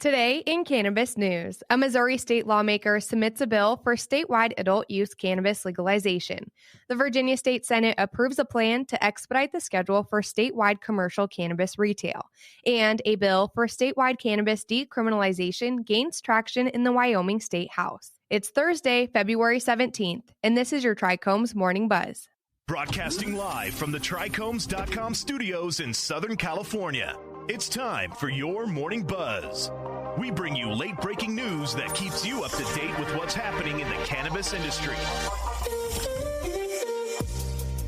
Today in Cannabis News, a Missouri state lawmaker submits a bill for statewide adult use cannabis legalization. The Virginia State Senate approves a plan to expedite the schedule for statewide commercial cannabis retail. And a bill for statewide cannabis decriminalization gains traction in the Wyoming State House. It's Thursday, February 17th, and this is your Trichomes Morning Buzz. Broadcasting live from the Trichomes.com studios in Southern California. It's time for your Morning Buzz. We bring you late-breaking news that keeps you up to date with what's happening in the cannabis industry.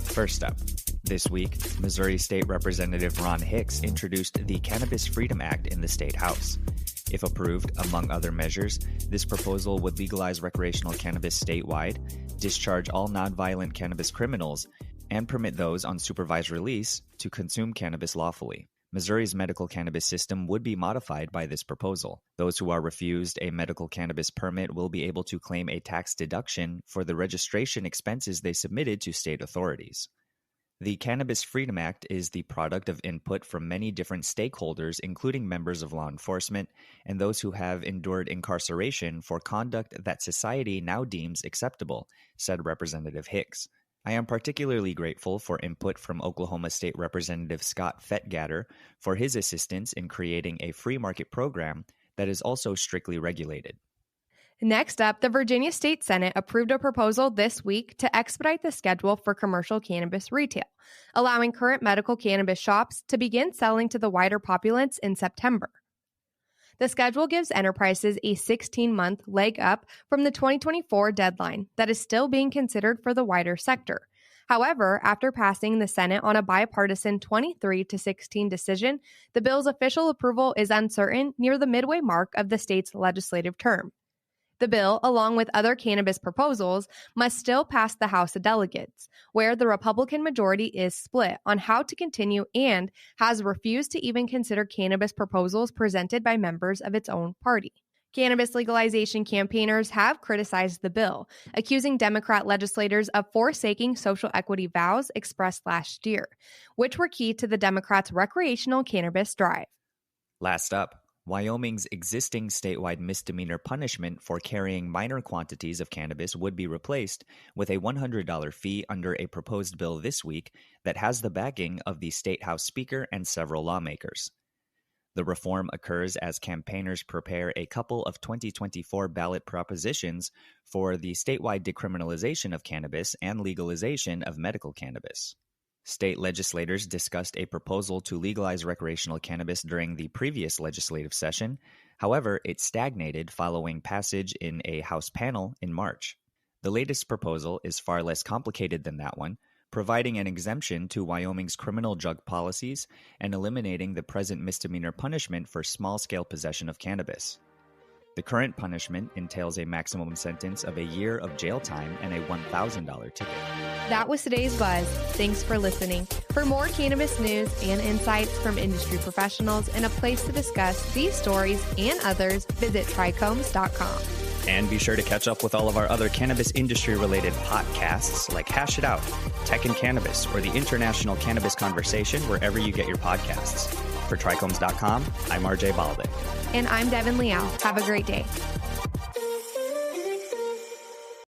First up, this week, Missouri State Representative Ron Hicks introduced the Cannabis Freedom Act in the State House. If approved, among other measures, this proposal would legalize recreational cannabis statewide, discharge all nonviolent cannabis criminals, and permit those on supervised release to consume cannabis lawfully. Missouri's medical cannabis system would be modified by this proposal. Those who are refused a medical cannabis permit will be able to claim a tax deduction for the registration expenses they submitted to state authorities. The Cannabis Freedom Act is the product of input from many different stakeholders, including members of law enforcement and those who have endured incarceration for conduct that society now deems acceptable, said Representative Hicks. I am particularly grateful for input from Oklahoma State Representative Scott Fettgatter for his assistance in creating a free market program that is also strictly regulated. Next up, the Virginia State Senate approved a proposal this week to expedite the schedule for commercial cannabis retail, allowing current medical cannabis shops to begin selling to the wider populace in September. The schedule gives enterprises a 16-month leg up from the 2024 deadline that is still being considered for the wider sector. However, after passing the Senate on a bipartisan 23-16 decision, the bill's official approval is uncertain near the midway mark of the state's legislative term. The bill, along with other cannabis proposals, must still pass the House of Delegates, where the Republican majority is split on how to continue and has refused to even consider cannabis proposals presented by members of its own party. Cannabis legalization campaigners have criticized the bill, accusing Democrat legislators of forsaking social equity vows expressed last year, which were key to the Democrats' recreational cannabis drive. Last up, Wyoming's existing statewide misdemeanor punishment for carrying minor quantities of cannabis would be replaced with a $100 fee under a proposed bill this week that has the backing of the State House Speaker and several lawmakers. The reform occurs as campaigners prepare a couple of 2024 ballot propositions for the statewide decriminalization of cannabis and legalization of medical cannabis. State legislators discussed a proposal to legalize recreational cannabis during the previous legislative session. However, it stagnated following passage in a House panel in March. The latest proposal is far less complicated than that one, providing an exemption to Wyoming's criminal drug policies and eliminating the present misdemeanor punishment for small-scale possession of cannabis. The current punishment entails a maximum sentence of a year of jail time and a $1,000 ticket. That was today's Buzz. Thanks for listening. For more cannabis news and insights from industry professionals and a place to discuss these stories and others, visit trichomes.com. And be sure to catch up with all of our other cannabis industry-related podcasts like Hash It Out, Tech and Cannabis, or the International Cannabis Conversation wherever you get your podcasts. For trichomes.com, I'm RJ Baldick. And I'm Devin Liao. Have a great day.